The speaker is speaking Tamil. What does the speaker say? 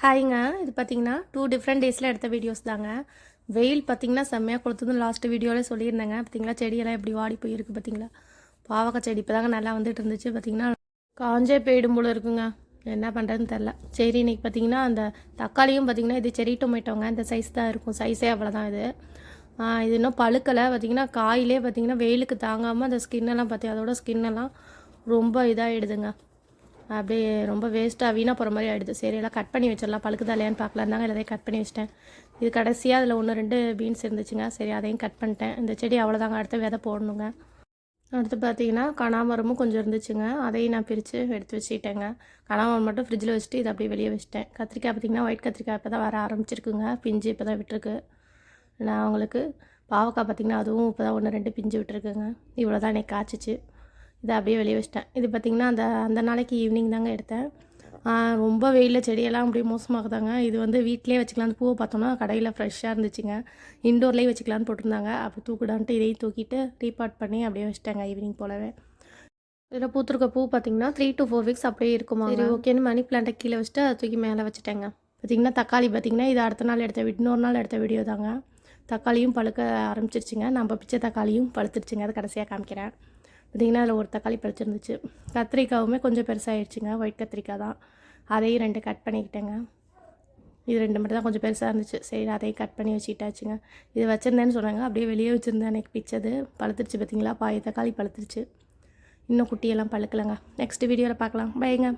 ஹாய்ங்க. இது பார்த்தீங்கன்னா 2 டிஃப்ரெண்ட் டேஸில் எடுத்த வீடியோஸ் தாங்க. வெயில் பார்த்தீங்கன்னா செம்மையாக கொளுத்துதுன்னு லாஸ்ட் வீடியோவிலே சொல்லியிருந்தேங்க. பார்த்தீங்களா செடியெல்லாம் எப்படி வாடி போயிருக்கு பார்த்தீங்களா. பாவக்காய் செடி இப்போ தாங்க நல்லா வந்துட்டு இருந்துச்சு. பார்த்தீங்கன்னா காஞ்சே போயிடும் போல இருக்குங்க. என்ன பண்ணுறதுன்னு தெரில. சரி இன்றைக்கி பார்த்தீங்கன்னா அந்த தக்காளியும் பார்த்தீங்கன்னா இது செரி டொமேட்டோங்க. இந்த சைஸ் தான் இருக்கும். சைஸே அவ்வளோதான் இது. இது இன்னும் பழுக்கலை. பார்த்தீங்கன்னா காயிலே பார்த்தீங்கன்னா வெயிலுக்கு தாங்காமல் அந்த ஸ்கின்னெல்லாம் அதோட ஸ்கின்னெல்லாம் ரொம்ப இதாகிடுதுங்க. அப்படியே ரொம்ப வேஸ்ட்டாக வீணாக போகிற மாதிரி ஆகிடுது. சரி எல்லாம் கட் பண்ணி வச்சிடலாம், பழுக்குதா இல்லையான்னு பார்க்கலாம் தாங்க எல்லாத்தையும் கட் பண்ணி வச்சிட்டேன். இது கடைசியாக அதில் 1-2 பீன்ஸ் இருந்துச்சுங்க. சரி அதையும் கட் பண்ணிட்டேன். இந்த செடி அவ்வளோதாங்க. அடுத்து விதை போடணுங்க. அடுத்து பார்த்தீங்கன்னா கனகாமரமும் கொஞ்சம் இருந்துச்சுங்க. அதையும் நான் பிரித்து எடுத்து வச்சுக்கிட்டேங்க. கனகாமரம் மட்டும் ஃப்ரிட்ஜில் வச்சுட்டு இதை அப்படியே வெளியே வச்சுட்டேன். கத்திரிக்காய் பார்த்திங்கன்னா ஒயிட் கத்திரிக்காய் இப்போ தான் வர ஆரம்பிச்சிருக்குங்க. பிஞ்சு இப்போ தான் விட்டுருக்கு. நான் அவங்களுக்கு பாவக்காய் பார்த்திங்கன்னா அதுவும் இப்போ தான் 1-2 பிஞ்சு விட்டுருக்குங்க. இவ்வளோ தான் எனக்கு காய்ச்சிச்சு. இதை அப்படியே வெளியே வச்சிட்டேன். இது பார்த்திங்கன்னா அந்த நாளைக்கு ஈவினிங் தாங்க எடுத்தேன். ரொம்ப வெயிலில் செடியெல்லாம் அப்படியே மோசமாகுதாங்க. இது வந்து வீட்டிலே வச்சுக்கலான்னு பூவை பார்த்தோன்னா கடையில் ஃப்ரெஷ்ஷாக இருந்துச்சுங்க. இன்டோர்லேயே வச்சுக்கலான்னு போட்டிருந்தாங்க. அப்போ தூக்கிடான்ட்டு இதையும் தூக்கிட்டு ரீபாட் பண்ணி அப்படியே வச்சிட்டாங்க ஈவினிங் போலவே. இதில் பூத்துருக்க பூ பார்த்திங்கன்னா 3 to 4 வீக்ஸ் அப்படியே இருக்குமா. சரி ஓகேன்னு மணி பிளான்ட்டை கீழே வச்சுட்டு அதை தூக்கி மேலே வச்சுட்டேங்க. பார்த்திங்கன்னா தக்காளி பார்த்திங்கன்னா இது அடுத்த நாள் எடுத்த இன்னொரு நாள் எடுத்த வீடியோ தாங்க. தக்காளியும் பழுக்க ஆரம்பிச்சிருச்சுங்க. நம்ம பிச்சை தக்காளியும் பழுத்துருச்சுங்க. அதை கடைசியாக காமிக்கிறேன். பார்த்திங்கன்னா அதில் ஒரு தக்காளி பழுத்திருந்துச்சு. கத்திரிக்காவுமே கொஞ்சம் பெருசாகிடுச்சுங்க. ஒயிட் கத்திரிக்காய் தான். அதையும் 2 கட் பண்ணிக்கிட்டேங்க. இது 2 மட்டும் தான் கொஞ்சம் பெருசாக இருந்துச்சு. சரி அதையும் கட் பண்ணி வச்சுக்கிட்டாச்சுங்க. இது வச்சுருந்தேன்னு சொன்னாங்க. அப்படியே வெளியே வச்சுருந்தேன். எனக்கு பிச்சது பழுத்துருச்சு. பார்த்திங்களா பாதி தக்காளி பழுத்துருச்சு. இன்னும் குட்டியெல்லாம் பழுக்கலைங்க. நெக்ஸ்ட் வீடியோவில் பார்க்கலாம். பைங்க.